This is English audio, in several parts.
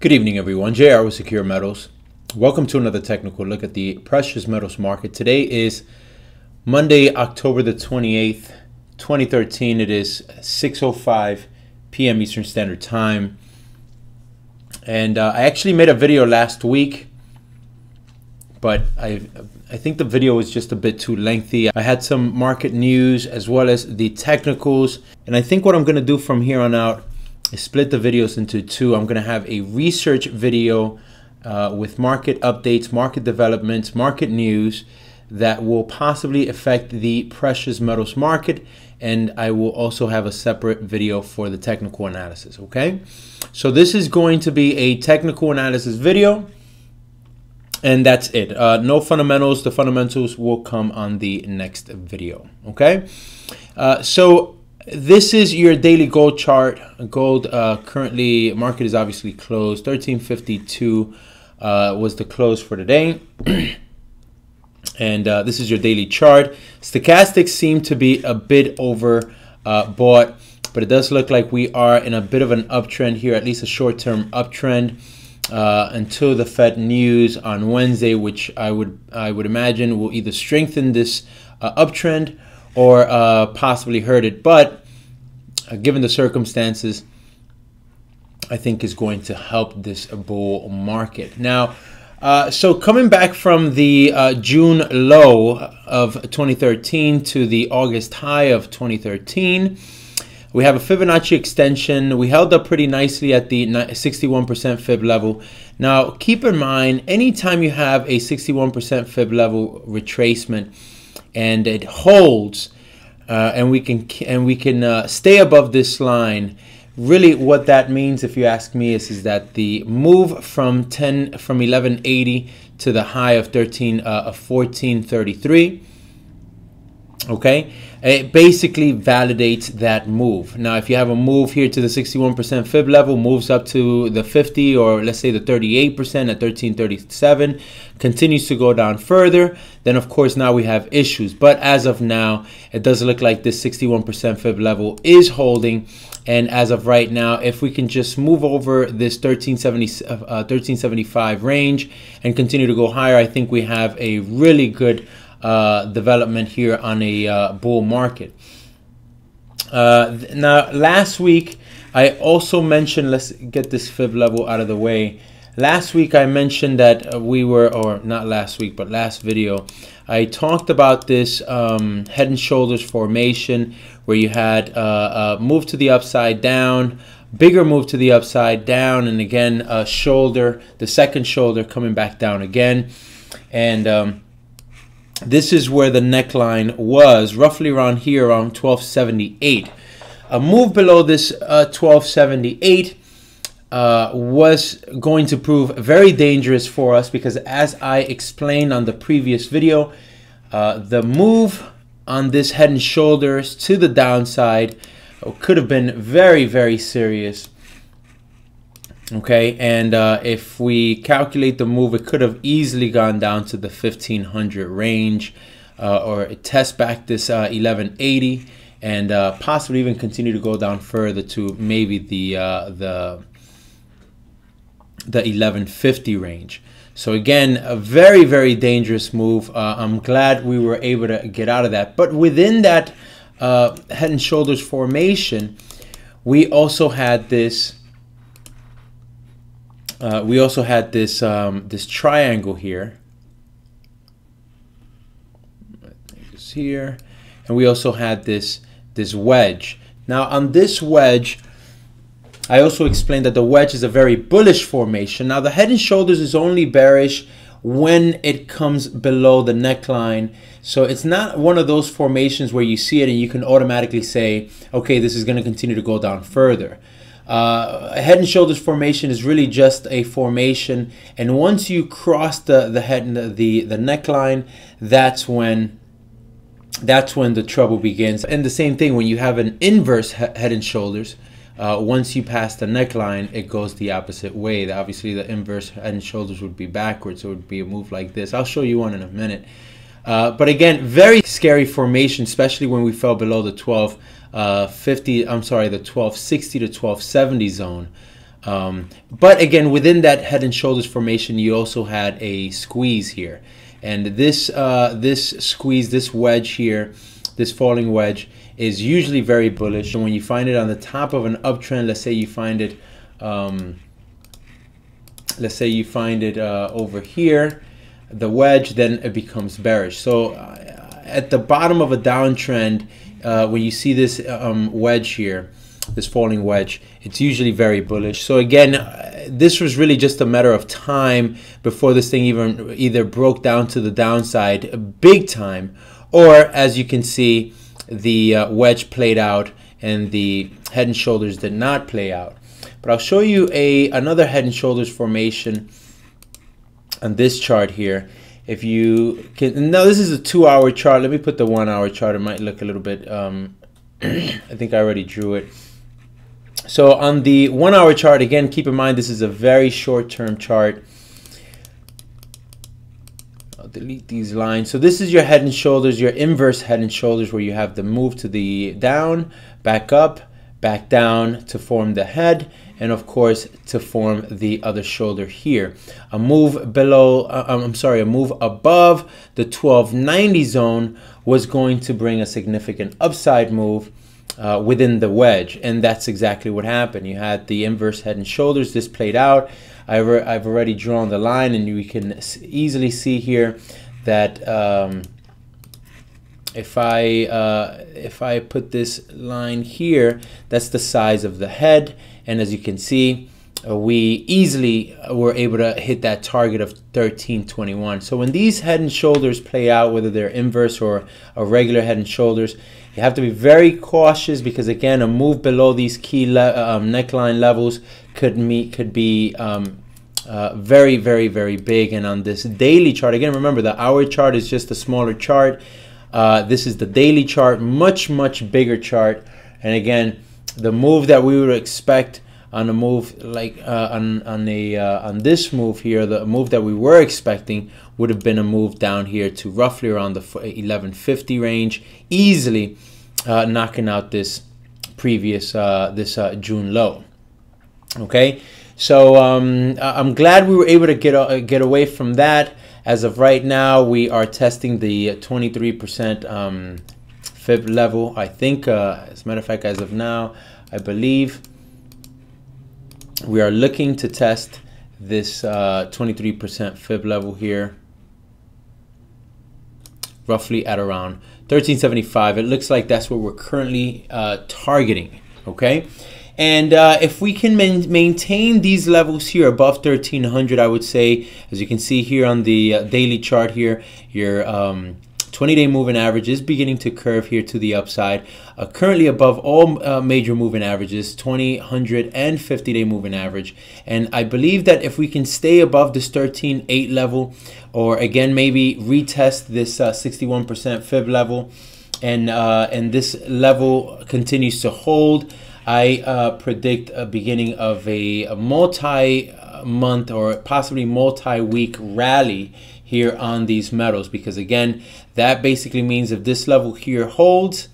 Good evening, everyone. JR with Secure Metals. Welcome to another technical look at the precious metals market. Today is Monday, October the 28th, 2013. It is 6:05 p.m. Eastern Standard Time. And I actually made a video last week, but I think the video was just a bit too lengthy. I had some market news as well as the technicals. And I think what I'm going to do from here on out is split the videos into two. I'm going to have a research video with market updates, market developments, market news that will possibly affect the precious metals market. And I will also have a separate video for the technical analysis, okay? So this is going to be a technical analysis video, and that's it. No fundamentals. The fundamentals will come on the next video, okay? So this is your daily gold chart. Gold currently, market is obviously closed. 1352 was the close for today. And this is your daily chart. Stochastics seem to be a bit over bought, but it does look like we are in a bit of an uptrend here, at least a short-term uptrend, until the Fed news on Wednesday, which I would imagine will either strengthen this uptrend or possibly hurt it. But given the circumstances, I think is going to help this bull market. Now, so coming back from the June low of 2013 to the August high of 2013, we have a Fibonacci extension. We held up pretty nicely at the 61% fib level. Now, keep in mind, anytime you have a 61% fib level retracement and it holds, and we can stay above this line, really what that means, if you ask me, is that the move from 1180 to the high of 1433, okay, it basically validates that move. Now, if you have a move here to the 61% fib level, moves up to the 50, or let's say the 38% at 1337, continues to go down further, then of course now we have issues. But as of now, it does look like this 61% fib level is holding. And as of right now, if we can just move over this 1375 range and continue to go higher, I think we have a really good development here on a bull market. Now, last week I also mentioned, let's get this fib level out of the way. Last week I mentioned that we were, or not last week, but last video, I talked about this head and shoulders formation where you had a move to the upside down, bigger move to the upside down, and again a shoulder, the second shoulder coming back down again. And this is where the neckline was, roughly around here, around 1278. A move below this 1278 was going to prove very dangerous for us, because as I explained on the previous video, the move on this head and shoulders to the downside could have been very, very serious. Okay, and if we calculate the move, it could have easily gone down to the 1500 range, or test back this 1180, and possibly even continue to go down further to maybe the 1150 range. So again, a very, very dangerous move. I'm glad we were able to get out of that. But within that head and shoulders formation, we also had this. This triangle here. This here, and we also had this wedge. Now on this wedge, I also explained that the wedge is a very bullish formation. Now the head and shoulders is only bearish when it comes below the neckline. So it's not one of those formations where you see it and you can automatically say, okay, this is going to continue to go down further. A head and shoulders formation is really just a formation, and once you cross the head and the neckline, that's when the trouble begins. And the same thing when you have an inverse head and shoulders. Once you pass the neckline, it goes the opposite way. Obviously, the inverse head and shoulders would be backwards, so it would be a move like this. I'll show you one in a minute. But again, very scary formation, especially when we fell below the 1250. I'm sorry, the 1260 to 1270 zone. But again, within that head and shoulders formation, you also had a squeeze here. And this squeeze, this wedge here, this falling wedge is usually very bullish. And when you find it on the top of an uptrend, let's say you find it, over here, the wedge, then it becomes bearish. So at the bottom of a downtrend, when you see this wedge here, this falling wedge, it's usually very bullish. So again, this was really just a matter of time before this thing either broke down to the downside big time, or as you can see, the wedge played out and the head and shoulders did not play out. But I'll show you another head and shoulders formation on this chart here. If you can, now this is a 2-hour chart. Let me put the 1-hour chart. It might look a little bit, I think I already drew it. So on the 1-hour chart, again, keep in mind this is a very short-term chart. I'll delete these lines. So this is your head and shoulders, your inverse head and shoulders, where you have the move to the down, back up, back down to form the head, and of course to form the other shoulder here. A move below, a move above the 1290 zone was going to bring a significant upside move within the wedge, and that's exactly what happened. You had the inverse head and shoulders. This played out. I've already drawn the line, and you can easily see here that if I put this line here, that's the size of the head, and as you can see, we easily were able to hit that target of 1321. So when these head and shoulders play out, whether they're inverse or a regular head and shoulders, you have to be very cautious, because again, a move below these key neckline levels could be very, very, very big. And on this daily chart, again, remember the hour chart is just a smaller chart. This is the daily chart, much, much bigger chart. And again, the move that we would expect on a move like on this move here, the move that we were expecting would have been a move down here to roughly around the 1150 range, easily knocking out this previous June low. Okay, so I'm glad we were able to get away from that. As of right now, we are testing the 23% fib level. I think, as a matter of fact, as of now, I believe we are looking to test this 23% fib level here, roughly at around 1375. It looks like that's what we're currently targeting. Okay, and if we can maintain these levels here above 1300, I would say, as you can see here on the daily chart here, your 20-day moving average is beginning to curve here to the upside, currently above all major moving averages, 20, 100, and 50-day moving average. And I believe that if we can stay above this 13.8 level, or again maybe retest this 61% fib level, and this level continues to hold, I predict a beginning of a multi-month or possibly multi-week rally here on these metals, because again, that basically means if this level here holds,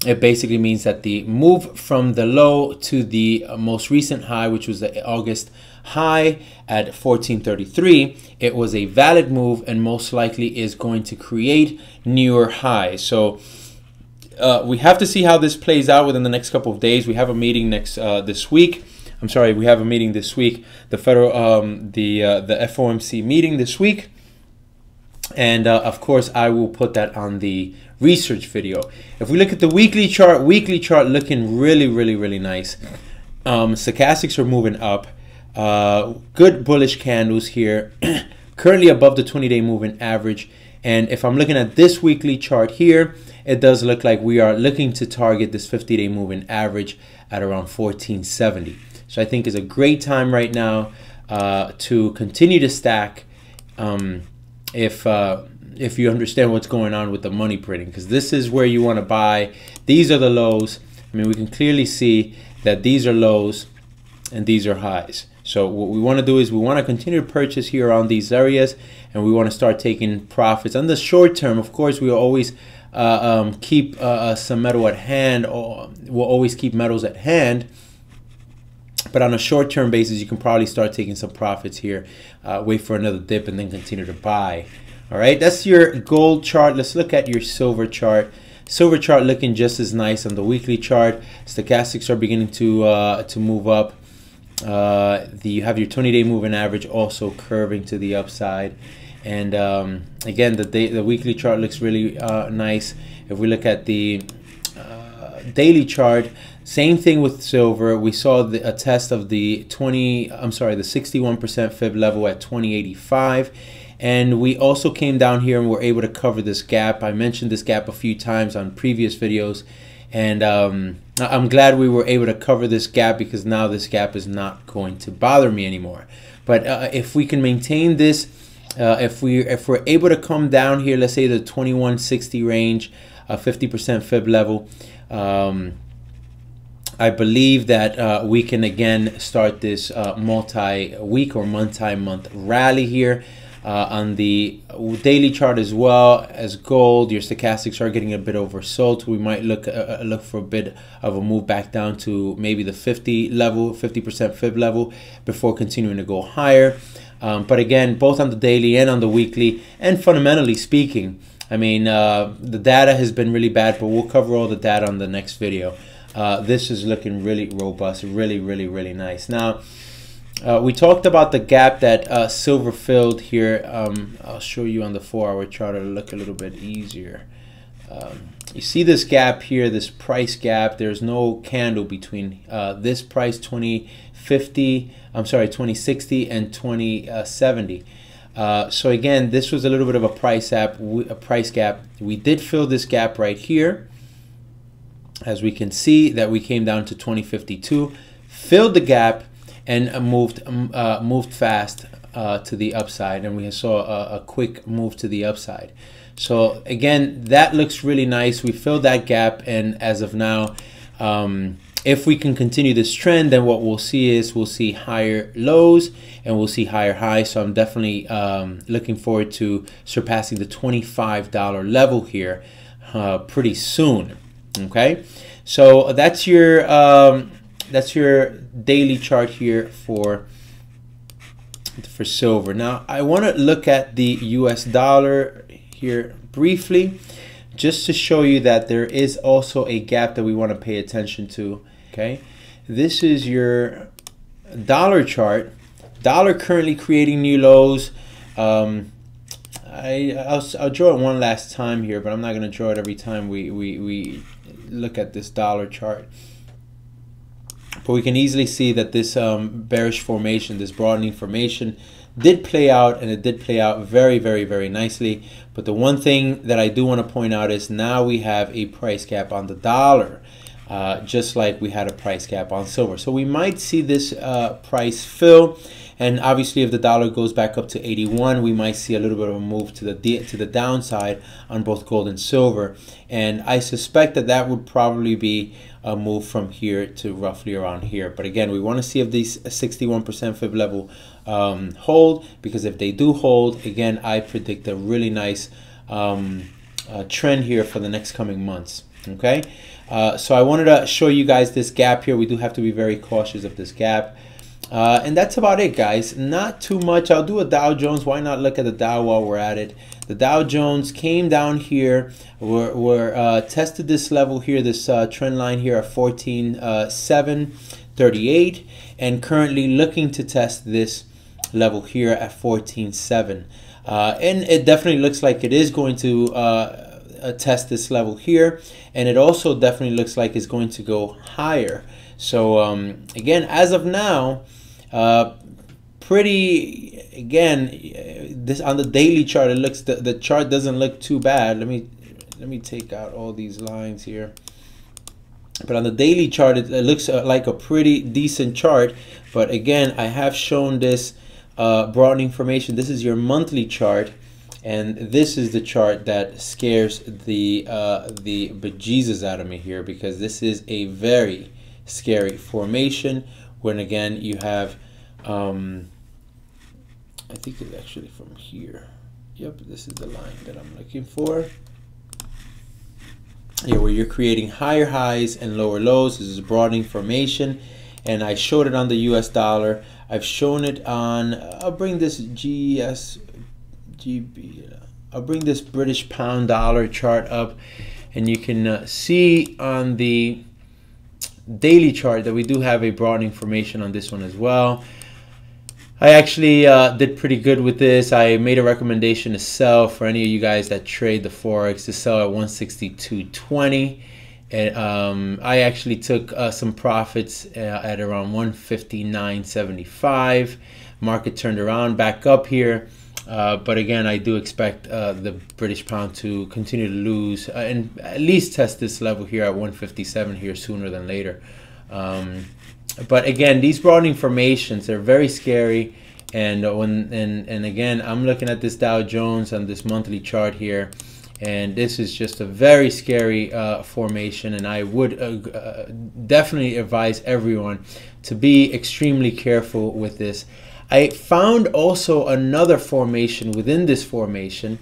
it basically means that the move from the low to the most recent high, which was the August high at 1433, it was a valid move and most likely is going to create newer highs. So we have to see how this plays out within the next couple of days. We have a meeting this week. I'm sorry, we have a meeting this week, the federal the FOMC meeting this week. And of course, I will put that on the research video. If we look at the weekly chart looking really, really, really nice. Stochastics are moving up. Good bullish candles here, currently above the 20-day moving average. And if I'm looking at this weekly chart here, it does look like we are looking to target this 50-day moving average at around 1470. So I think is a great time right now to continue to stack. If you understand what's going on with the money printing, because this is where you want to buy. These are the lows. I mean, we can clearly see that these are lows and these are highs. So what we want to do is we want to continue to purchase here on these areas, and we want to start taking profits. On the short term, of course, we will always keep some metal at hand, or we'll always keep metals at hand. But on a short-term basis, you can probably start taking some profits here. Wait for another dip and then continue to buy. All right, that's your gold chart. Let's look at your silver chart. Silver chart looking just as nice on the weekly chart. Stochastics are beginning to move up. You have your 20-day moving average also curving to the upside. And again, the weekly chart looks really nice. If we look at the daily chart, same thing with silver. We saw a test of the 61% fib level at 2085, and we also came down here and were able to cover this gap. I mentioned this gap a few times on previous videos, and I'm glad we were able to cover this gap, because now this gap is not going to bother me anymore. But if we can maintain this, if we're able to come down here, let's say the 2160 range, 50% fib level, I believe that we can again start this multi-week or multi-month rally here. On the daily chart as well as gold, your stochastics are getting a bit oversold. We might look for a bit of a move back down to maybe the 50% fib level before continuing to go higher. But again, both on the daily and on the weekly, and fundamentally speaking, I mean, the data has been really bad, but we'll cover all the data on the next video. This is looking really robust, really nice. Now, we talked about the gap that silver filled here. I'll show you on the 4-hour chart to look a little bit easier. You see this gap here, this price gap. There's no candle between this price 2060 and 2070. So again, this was a little bit of a price gap. We did fill this gap right here. As we can see that we came down to 2052, filled the gap, and moved fast to the upside, and we saw a quick move to the upside. So again, that looks really nice. We filled that gap, and as of now, if we can continue this trend, then what we'll see is we'll see higher lows and we'll see higher highs. So I'm definitely looking forward to surpassing the $25 level here pretty soon. Okay, so that's your daily chart here for silver. Now I want to look at the US dollar here briefly, just to show you that there is also a gap that we want to pay attention to. Okay, this is your dollar chart. Dollar currently creating new lows. I'll draw it one last time here, but I'm not going to draw it every time we look at this dollar chart. But we can easily see that this bearish formation, this broadening formation, did play out, and it did play out very nicely. But the one thing that I do want to point out is now we have a price gap on the dollar, just like we had a price gap on silver. So we might see this price fill, and obviously if the dollar goes back up to 81, we might see a little bit of a move to the downside on both gold and silver. And I suspect that that would probably be a move from here to roughly around here. But again, we want to see if these 61% fib level hold, because if they do hold, again, I predict a really nice trend here for the next coming months. Okay, so I wanted to show you guys this gap here. We do have to be very cautious of this gap. And that's about it, guys. Not too much. I'll do a Dow Jones. Why not look at the Dow while we're at it? The Dow Jones came down here. We're tested this level here, this trend line here at 14,738, and currently looking to test this level here at 14,700. And it definitely looks like it is going to test this level here, and it also definitely looks like it's going to go higher. So again, as of now, this on the daily chart, it looks, the chart doesn't look too bad. Let me take out all these lines here. But on the daily chart, it looks like a pretty decent chart. But again, I have shown this broadening formation. This is your monthly chart, and this is the chart that scares the bejesus out of me here, because this is a very scary formation. When again you have I think it's actually from here. Yep, this is the line that I'm looking for. Here, where you're creating higher highs and lower lows. This is a broadening formation, and I showed it on the US dollar. I've shown it on, I'll bring this I'll bring this British pound dollar chart up, and you can see on the daily chart that we do have a broadening formation on this one as well. I actually did pretty good with this. I made a recommendation to sell for any of you guys that trade the Forex, to sell at 162.20. And I actually took some profits at around 159.75. Market turned around back up here. But again, I do expect the British pound to continue to lose and at least test this level here at 157 here sooner than later. But again, these broadening formations, they're very scary. And again, I'm looking at this Dow Jones on this monthly chart here, and this is just a very scary formation. And I would definitely advise everyone to be extremely careful with this. I found also another formation within this formation.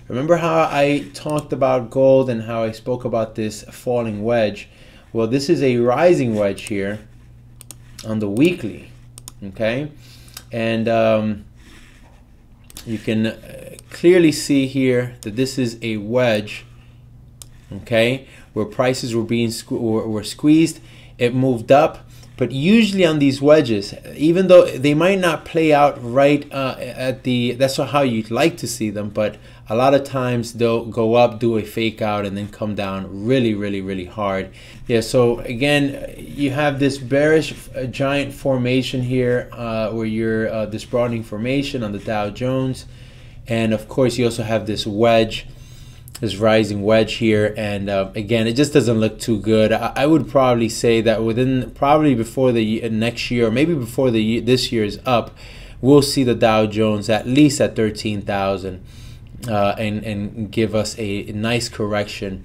Remember how I talked about gold and how I spoke about this falling wedge? Well, this is a rising wedge here on the weekly, okay? And you can clearly see here that this is a wedge, okay, where prices were being squeezed. It moved up. But usually on these wedges, even though they might not play out right at the, that's how you'd like to see them, but a lot of times they'll go up, do a fake out, and then come down really, really, really hard. Yeah, so again, you have this bearish giant formation here where you're this broadening formation on the Dow Jones. And of course, you also have this wedge, this rising wedge here, and again, it just doesn't look too good. I would probably say that probably before the next year, or maybe before this year is up, we'll see the Dow Jones at least at 13,000 and give us a nice correction.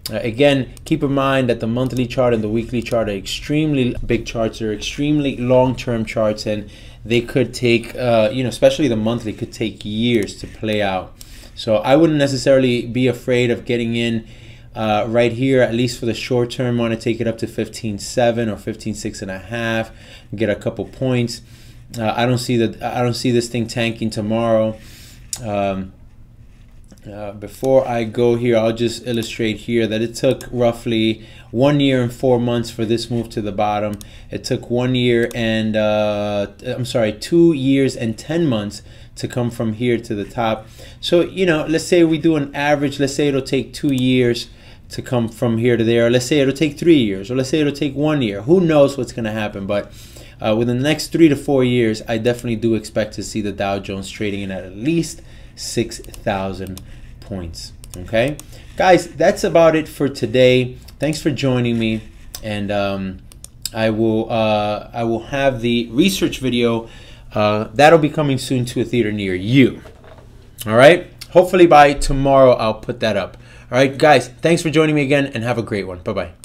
Again, keep in mind that the monthly chart and the weekly chart are extremely big charts. They're extremely long-term charts, and they could take, especially the monthly, could take years to play out. So I wouldn't necessarily be afraid of getting in right here, at least for the short term. Want to take it up to 15.7 or 15.6.5, get a couple points. I don't see this thing tanking tomorrow. Before I go here, I'll just illustrate here that it took roughly 1 year and 4 months for this move to the bottom. It took 1 year and 2 years and 10 months to come from here to the top. So, let's say we do an average. Let's say it'll take 2 years to come from here to there. Or let's say it'll take 3 years, or let's say it'll take 1 year. Who knows what's going to happen? But within the next 3 to 4 years, I definitely do expect to see the Dow Jones trading in at least 6,000 points. Okay, guys, that's about it for today. Thanks for joining me, and I will have the research video that'll be coming soon to a theater near you. All right, hopefully by tomorrow I'll put that up. All right, guys, thanks for joining me again, and have a great one. Bye-bye.